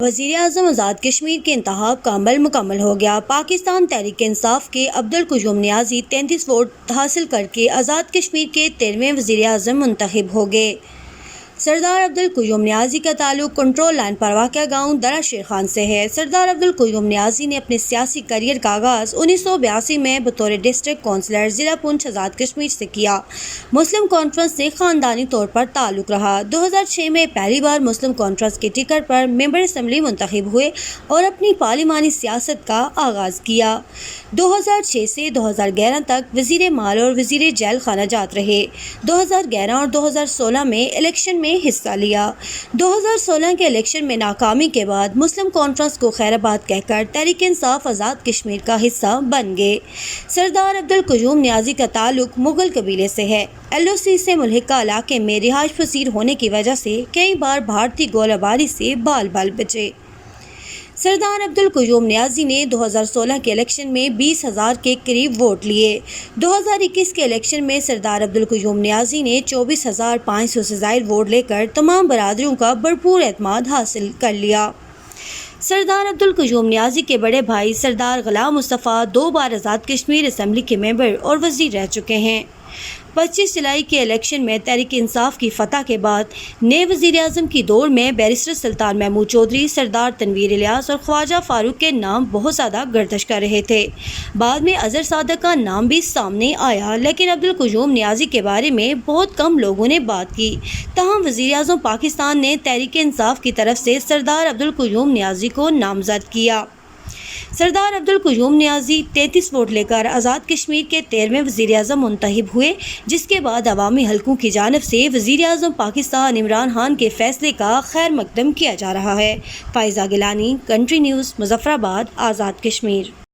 وزیر اعظم آزاد کشمیر کے انتخاب کا عمل مکمل ہو گیا۔ پاکستان تحریک انصاف کے عبدالقیوم نیازی 33 ووٹ حاصل کر کے آزاد کشمیر کے 13ویں وزیر اعظم منتخب ہو گئے۔ سردار عبدالقیوم نیازی کا تعلق کنٹرول لائن پر واقع گاؤں درہ شیر خان سے ہے۔ سردار عبدالقیوم نیازی نے اپنے سیاسی کیریئر کا آغاز 1982 میں بطور ڈسٹرکٹ کونسلر ضلع پونچھ آزاد کشمیر سے کیا۔ مسلم کانفرنس سے خاندانی طور پر تعلق رہا۔ 2006 میں پہلی بار مسلم کانفرنس کے ٹکٹ پر ممبر اسمبلی منتخب ہوئے اور اپنی پارلیمانی سیاست کا آغاز کیا۔ 2006 سے 2011 تک وزیر مال اور وزیر جیل خانہ جات رہے۔ 2011 اور 2016 میں الیکشن میں حصہ لیا۔ 2016 کے الیکشن میں ناکامی کے بعد مسلم کانفرنس کو خیر آباد کہہ کر تحریک انصاف آزاد کشمیر کا حصہ بن گئے۔ سردار عبدالقیوم نیازی کا تعلق مغل قبیلے سے ہے۔ LOC سے ملحقہ علاقے میں رہائش پذیر ہونے کی وجہ سے کئی بار بھارتی گولہ باری سے بال بچے۔ سردار عبدالقیوم نیازی نے 2016 کے الیکشن میں 20,000 کے قریب ووٹ لیے۔ 2021 کے الیکشن میں سردار عبدالقیوم نیازی نے 24,500 سے زائد ووٹ لے کر تمام برادریوں کا بھرپور اعتماد حاصل کر لیا۔ سردار عبدالقیوم نیازی کے بڑے بھائی سردار غلام مصطفیٰ 2 بار آزاد کشمیر اسمبلی کے ممبر اور وزیر رہ چکے ہیں۔ 25 جولائی کے الیکشن میں تحریک انصاف کی فتح کے بعد نئے وزیر اعظم کی دوڑ میں بیرسٹر سلطان محمود چودھری، سردار تنویر الیاس اور خواجہ فاروق کے نام بہت زیادہ گردش کر رہے تھے۔ بعد میں اظہر صادق کا نام بھی سامنے آیا، لیکن عبدالقیوم نیازی کے بارے میں بہت کم لوگوں نے بات کی۔ تاہم وزیر اعظم پاکستان نے تحریک انصاف کی طرف سے سردار عبدالقیوم نیازی کو نامزد کیا۔ سردار عبدالقیوم نیازی 33 ووٹ لے کر آزاد کشمیر کے 13ویں وزیر اعظم منتخب ہوئے، جس کے بعد عوامی حلقوں کی جانب سے وزیر اعظم پاکستان عمران خان کے فیصلے کا خیر مقدم کیا جا رہا ہے۔ Faiza Gilani, country news, Muzaffarabad, Azad Kashmir.